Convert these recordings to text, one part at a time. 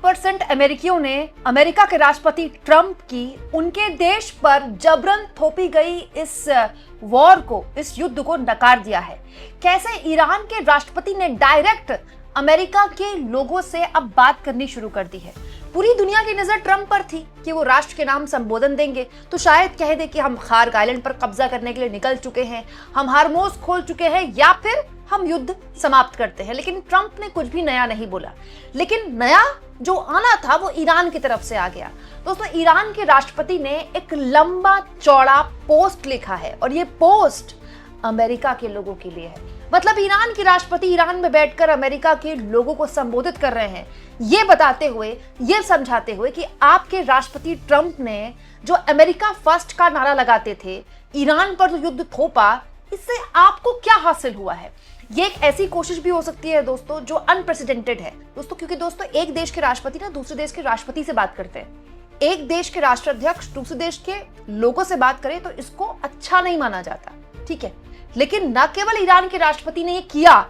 1% अमेरिकियों ने अमेरिका के राष्ट्रपति ट्रंप की उनके देश पर जबरन थोपी गई इस वॉर को, इस युद्ध को नकार दिया है। कैसे ईरान के राष्ट्रपति ने डायरेक्ट अमेरिका के लोगों से अब बात करनी शुरू कर दी है। पूरी दुनिया की नजर ट्रंप पर थी कि वो राष्ट्र के नाम संबोधन देंगे तो शायद कह दे कि हम खार्ग आइलैंड पर कब्जा करने के लिए निकल चुके हैं, हम हार्मोज खोल चुके हैं, या फिर हम युद्ध समाप्त करते हैं। लेकिन ट्रंप ने कुछ भी नया नहीं बोला। लेकिन नया जो आना था वो ईरान की तरफ से आ गया। दोस्तों, ईरान के राष्ट्रपति ने एक लंबा चौड़ा पोस्ट लिखा है और ये पोस्ट अमेरिका के लोगों के लिए है। मतलब ईरान के राष्ट्रपति ईरान में बैठकर अमेरिका के लोगों को संबोधित कर रहे हैं, ये बताते हुए, ये समझाते हुए कि आपके राष्ट्रपति ट्रंप ने जो अमेरिका फर्स्ट का नारा लगाते थे, ईरान पर जो युद्ध थोपा, इससे आपको क्या हासिल हुआ है। ये एक ऐसी कोशिश भी हो सकती है दोस्तों जो अनप्रेसिडेंटेड है दोस्तों, क्योंकि दोस्तों एक देश के राष्ट्रपति ना दूसरे देश के राष्ट्रपति से बात करते हैं। एक देश के राष्ट्राध्यक्ष दूसरे देश के लोगों से बात करे तो इसको अच्छा नहीं माना जाता, ठीक है। लेकिन न केवल ईरान के राष्ट्रपति ने ये किया,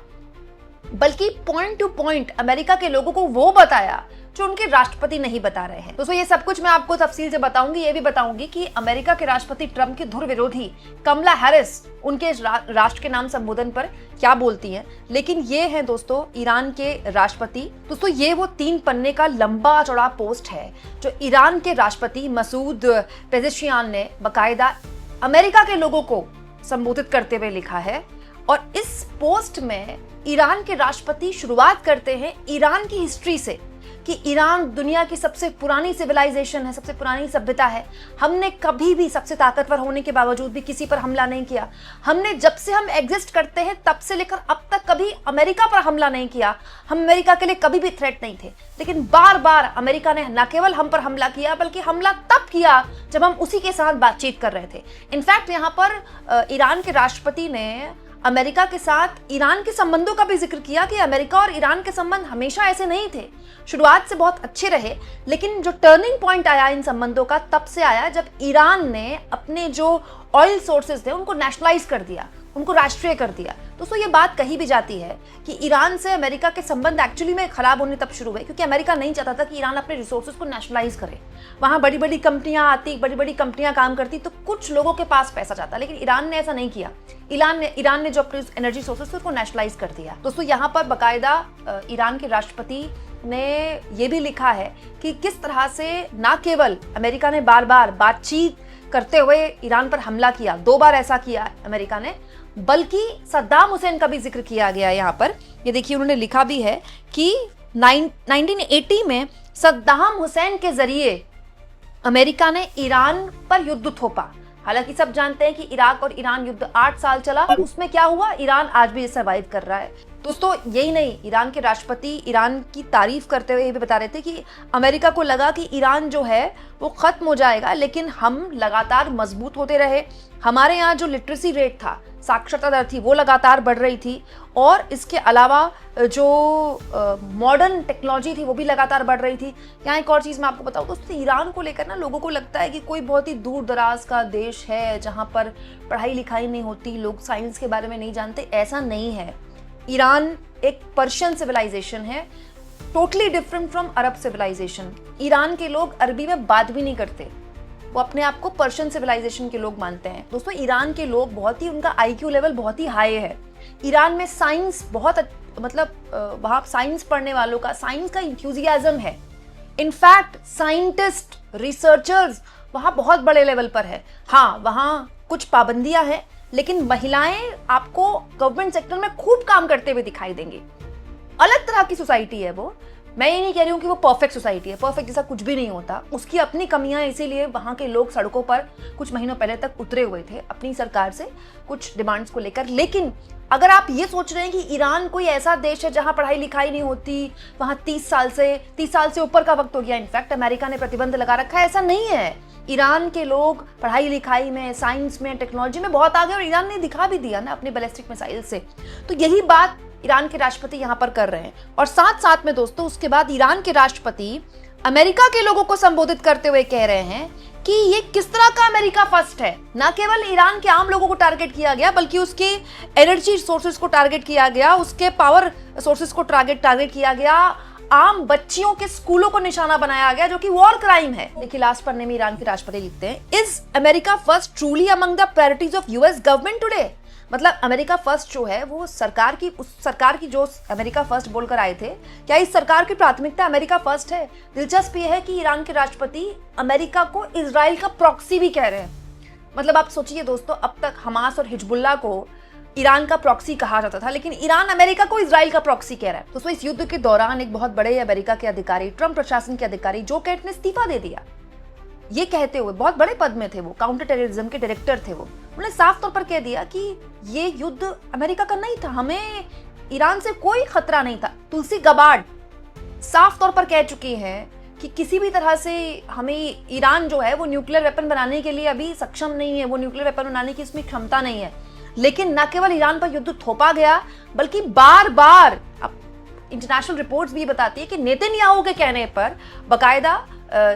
बल्कि पॉइंट टू पॉइंट अमेरिका के लोगों को वो बताया जो उनके राष्ट्रपति नहीं बता रहे हैं। दोस्तों, ये सब कुछ मैं आपको तफसील से बताऊंगी। ये भी बताऊंगी कि अमेरिका के राष्ट्रपति ट्रंप की धुर विरोधी कमला हैरिस उनके राष्ट्र के नाम संबोधन पर क्या बोलती हैं। लेकिन ये है दोस्तों ईरान के राष्ट्रपति। दोस्तों, ये वो 3 पन्ने का लंबा चौड़ा पोस्ट है जो ईरान के राष्ट्रपति मसूद पेजेशियान ने बाकायदा अमेरिका के लोगों को संबोधित करते हुए लिखा है। और इस पोस्ट में ईरान के राष्ट्रपति शुरुआत करते हैं ईरान की हिस्ट्री से कि ईरान दुनिया की सबसे पुरानी सिविलाइजेशन है, सबसे पुरानी सभ्यता है। हमने कभी भी सबसे ताकतवर होने के बावजूद भी किसी पर हमला नहीं किया। हमने जब से हम एग्जिस्ट करते हैं तब से लेकर अब तक कभी अमेरिका पर हमला नहीं किया। हम अमेरिका के लिए कभी भी थ्रेट नहीं थे। लेकिन बार बार अमेरिका ने न केवल हम पर हमला किया, बल्कि हमला तब किया जब हम उसी के साथ बातचीत कर रहे थे। इनफैक्ट यहाँ पर ईरान के राष्ट्रपति ने अमेरिका के साथ ईरान के संबंधों का भी जिक्र किया कि अमेरिका और ईरान के संबंध हमेशा ऐसे नहीं थे, शुरुआत से बहुत अच्छे रहे। लेकिन जो टर्निंग पॉइंट आया इन संबंधों का तब से आया जब ईरान ने अपने जो ऑयल सोर्सेज थे उनको नेशनलाइज कर दिया, उनको राष्ट्रीय कर दिया। दोस्तों, ये बात कही भी जाती है कि ईरान से अमेरिका के संबंध एक्चुअली में खराब होने तब शुरू हुए क्योंकि अमेरिका नहीं चाहता था कि ईरान अपने रिसोर्सेज को नेशनलाइज करे। वहाँ बड़ी बड़ी कंपनियां आती, बड़ी बड़ी कंपनियां काम करती तो कुछ लोगों के पास पैसा जाता। लेकिन ईरान ने ऐसा नहीं किया। ईरान ने जो अपने एनर्जी सोर्सेज थे उसको नेशनलाइज कर दिया। दोस्तों, यहाँ पर बाकायदा ईरान के राष्ट्रपति ने ये भी लिखा है कि किस तरह से न केवल अमेरिका ने बार बार बातचीत करते हुए ईरान पर हमला किया, 2 बार ऐसा किया अमेरिका ने, बल्कि सद्दाम हुसैन का भी जिक्र किया गया है। यहाँ पर ये देखिए उन्होंने लिखा भी है कि 1980 में सद्दाम हुसैन के जरिए अमेरिका ने ईरान पर युद्ध थोपा। हालांकि सब जानते हैं कि इराक और ईरान युद्ध 8 साल चला, उसमें क्या हुआ, ईरान आज भी सर्वाइव कर रहा है। दोस्तों, यही नहीं, ईरान के राष्ट्रपति ईरान की तारीफ करते हुए ये भी बता रहे थे कि अमेरिका को लगा कि ईरान जो है वो खत्म हो जाएगा, लेकिन हम लगातार मजबूत होते रहे। हमारे यहाँ जो लिटरेसी रेट था, साक्षरता दर थी, वो लगातार बढ़ रही थी। और इसके अलावा जो मॉडर्न टेक्नोलॉजी थी वो भी लगातार बढ़ रही थी। यहाँ एक और चीज़ मैं आपको बताऊँ दोस्तों, ईरान को लेकर ना लोगों को लगता है कि कोई बहुत ही दूर दराज का देश है जहाँ पर पढ़ाई लिखाई नहीं होती, लोग साइंस के बारे में नहीं जानते। ऐसा नहीं है। ईरान एक पर्शियन सिविलाइजेशन है, totally different from Arab civilization. Iran के लोग अरबी में बात भी नहीं करते, वो अपने आप को पर्शियन सिविलाइजेशन के लोग मानते हैं। दोस्तों, ईरान के लोग बहुत ही, उनका आईक्यू लेवल बहुत ही हाई है। ईरान में साइंस बहुत मतलब वहाँ साइंस पढ़ने वालों का, साइंस का इंथ्यूजियाज्म है। इनफैक्ट साइंटिस्ट, रिसर्चर्स वहाँ बहुत बड़े लेवल पर है। हाँ, वहाँ कुछ पाबंदियां हैं, लेकिन महिलाएं आपको गवर्नमेंट सेक्टर में खूब काम करते हुए दिखाई देंगी। अलग तरह की सोसाइटी है वो। मैं ये नहीं कह रही हूँ कि वो परफेक्ट सोसाइटी है, परफेक्ट जैसा कुछ भी नहीं होता, उसकी अपनी कमियां। इसीलिए वहाँ के लोग सड़कों पर कुछ महीनों पहले तक उतरे हुए थे अपनी सरकार से कुछ डिमांड्स को लेकर। लेकिन अगर आप ये सोच रहे हैं कि ईरान कोई ऐसा देश है जहां पढ़ाई लिखाई नहीं होती, वहां 30 साल से ऊपर का वक्त हो गया, इनफैक्ट अमेरिका ने प्रतिबंध लगा रखा है, ऐसा नहीं है। ईरान के लोग पढ़ाई लिखाई में, साइंस में, टेक्नोलॉजी में बहुत आगे, और ईरान ने दिखा भी दिया ना अपने बैलिस्टिक मिसाइल से। तो यही बात ईरान के राष्ट्रपति यहाँ पर कर रहे हैं। और साथ साथ में दोस्तों उसके बाद ईरान के राष्ट्रपति अमेरिका के लोगों को संबोधित करते हुए कह रहे हैं कि ये किस तरह का अमेरिका फर्स्ट है। ना केवल ईरान के आम लोगों को टारगेट किया गया, बल्कि उसके एनर्जी सोर्सेज को टारगेट किया गया, उसके पावर सोर्सेज को टारगेट किया गया, आम बच्चियों के स्कूलों को निशाना बनाया गया, जो कि वॉर क्राइम है। देखिए लास्ट पन्ने में ईरान के राष्ट्रपति लिखते हैं, is America first truly among the priorities of US government today. मतलब अमेरिका फर्स्ट जो है वो सरकार की, उस सरकार की जो अमेरिका फर्स्ट बोलकर आए थे, क्या इस सरकार की प्राथमिकता अमेरिका फर्स्ट है? दिलचस्प ये है कि ईरान के राष्ट्रपति अमेरिका को इजराइल का प्रॉक्सी भी कह रहे हैं। मतलब आप सोचिए दोस्तों, अब तक हमास और हिजबुल्लाह को ईरान का प्रॉक्सी कहा जाता था, लेकिन ईरान अमेरिका को इजराइल का प्रॉक्सी कह रहा है। दोस्तों इस युद्ध के दौरान एक बहुत बड़े अमेरिका के अधिकारी, ट्रंप प्रशासन के अधिकारी जो कैट ने इस्तीफा दे दिया, ये कहते हुए, बहुत बड़े पद में थे वो, काउंटर टेररिज्म के डायरेक्टर थे वो, उन्होंने साफ तौर पर कह दिया कि ये युद्ध अमेरिका का नहीं था, हमें ईरान से कोई खतरा नहीं था। तुलसी गबार्ड साफ तौर पर कह चुकी हैं कि किसी भी तरह से हमें ईरान जो है वो न्यूक्लियर वेपन बनाने के लिए अभी सक्षम नहीं है, वो न्यूक्लियर वेपन बनाने की इसमें क्षमता नहीं है। लेकिन न केवल ईरान पर युद्ध थोपा गया, बल्कि बार बार इंटरनेशनल रिपोर्ट्स भी बताती है कि नेतन्याहू के कहने पर बकायदा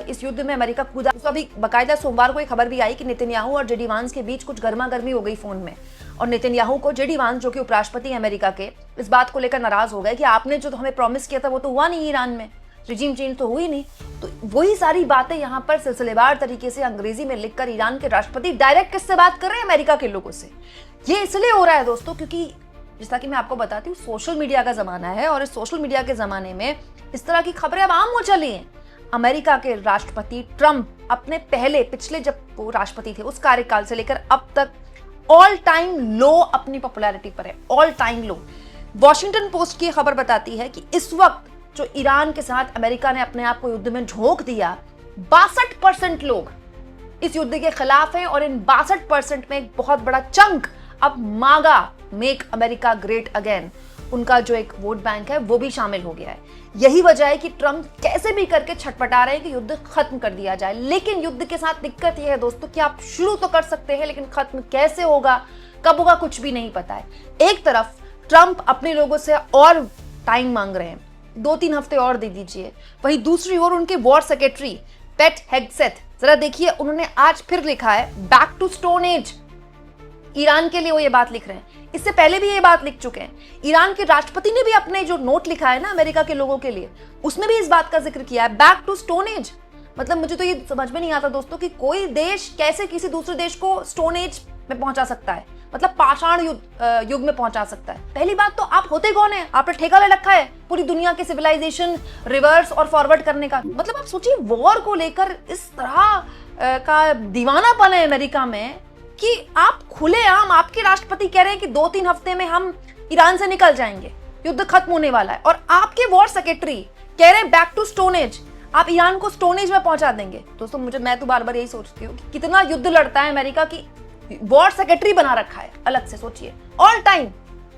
इस युद्ध में अमेरिका कूदा। तो अभी बकायदा सोमवार को एक खबर भी आई कि नेतन्याहू और जेडी वांस के बीच कुछ गर्मा गर्मी हो गई फोन में, और नेतन्याहू को जेडी वांस जो कि उपराष्ट्रपति अमेरिका के, इस बात को लेकर नाराज हो गए कि आपने जो हमें प्रॉमिस किया था वो तो हुआ नहीं, ईरान में रिजीम चेंज तो हुई नहीं। तो वही सारी बातें यहाँ पर सिलसिलेवार तरीके से अंग्रेजी में लिखकर ईरान के राष्ट्रपति डायरेक्ट किससे बात कर रहे हैं? अमेरिका के लोगों से। ये इसलिए हो रहा है दोस्तों क्योंकि जैसा कि मैं आपको बताती हूँ, सोशल मीडिया का जमाना है, और इस सोशल मीडिया के जमाने में इस तरह की खबरें अब आम हो चली हैं। अमेरिका के राष्ट्रपति ट्रंप अपने पिछले जब वो राष्ट्रपति थे उस कार्यकाल से लेकर अब तक ऑल टाइम लो अपनी पॉपुलैरिटी पर है, ऑल टाइम लो। वॉशिंगटन पोस्ट की खबर बताती है कि इस वक्त जो ईरान के साथ अमेरिका ने अपने आप को युद्ध में झोंक दिया, 62% लोग इस युद्ध के खिलाफ हैं, और इन 62% में एक बहुत बड़ा चंक अब मागा, मेक अमेरिका ग्रेट अगेन, उनका जो एक वोट बैंक है वो भी शामिल हो गया है। यही वजह है कि ट्रंप कैसे भी करके छटपटा रहे हैं कि युद्ध खत्म कर दिया जाए। लेकिन युद्ध के साथ दिक्कत यह है दोस्तों कि आप शुरू तो कर सकते हैं, लेकिन खत्म कैसे होगा, कब होगा, कुछ भी नहीं पता है। एक तरफ ट्रंप अपने लोगों से और टाइम मांग रहे हैं, 2-3 हफ्ते और दे दीजिए। वहीं दूसरी ओर उनके वॉर सेक्रेटरी पेट हेग्सेथ, जरा देखिए, उन्होंने आज फिर लिखा है back to stone age. Iran के लिए वो ये बात लिख रहे हैं, इससे पहले भी ये बात लिख चुके हैं। ईरान के राष्ट्रपति ने भी अपने जो नोट लिखा है ना अमेरिका के लोगों के लिए, उसमें भी इस बात का जिक्र किया है, बैक टू स्टोन एज। मतलब मुझे तो ये समझ में नहीं आता दोस्तों कि कोई देश कैसे किसी दूसरे देश को स्टोन एज में पहुंचा सकता है, मतलब पाषाण युग में पहुंचा सकता है। पहली बात तो आप होते कौन है? आपने ठेका ले रखा है पूरी दुनिया के सिविलाइजेशन रिवर्स और फॉरवर्ड करने का। मतलब आप सोचिए, वॉर को लेकर इस तरह का दीवानापन है अमेरिका में कि आप खुलेआम, आपके राष्ट्रपति कह रहे हैं कि 2-3 हफ्ते में हम ईरान से निकल जाएंगे, युद्ध खत्म होने वाला है, और आपके वॉर सेक्रेटरी कह रहे हैं बैक टू स्टोन एज, आप ईरान को स्टोन एज में पहुंचा देंगे। दोस्तों मैं तो बार बार यही सोचती हूँ कि कितना युद्ध लड़ता है अमेरिका की वॉर सेक्रेटरी बना रखा है अलग से। सोचिए, ऑल टाइम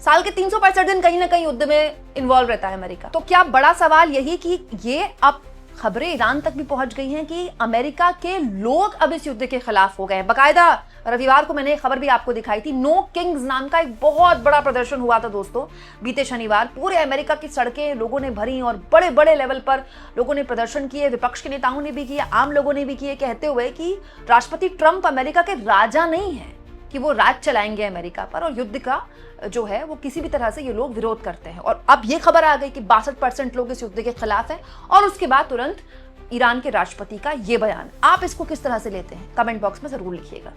साल के 365 दिन कहीं ना कहीं युद्ध में इन्वॉल्व रहता है अमेरिका। तो क्या बड़ा सवाल यही कि ये अब खबरें ईरान तक भी पहुंच गई हैं कि अमेरिका के लोग अब इस युद्ध के खिलाफ हो गए हैं। बकायदा रविवार को मैंने खबर भी आपको दिखाई थी, नो किंग्स नाम का एक बहुत बड़ा प्रदर्शन हुआ था दोस्तों बीते शनिवार। पूरे अमेरिका की सड़कें लोगों ने भरी और बड़े बड़े लेवल पर लोगों ने प्रदर्शन किए, विपक्ष के नेताओं ने भी किए, आम लोगों ने भी किए, कहते हुए कि राष्ट्रपति ट्रंप अमेरिका के राजा नहीं है, कि वो राज चलाएंगे अमेरिका पर, और युद्ध का जो है वो किसी भी तरह से ये लोग विरोध करते हैं। और अब ये खबर आ गई कि 62% लोग इस युद्ध के खिलाफ हैं, और उसके बाद तुरंत ईरान के राष्ट्रपति का ये बयान। आप इसको किस तरह से लेते हैं? कमेंट बॉक्स में जरूर लिखिएगा।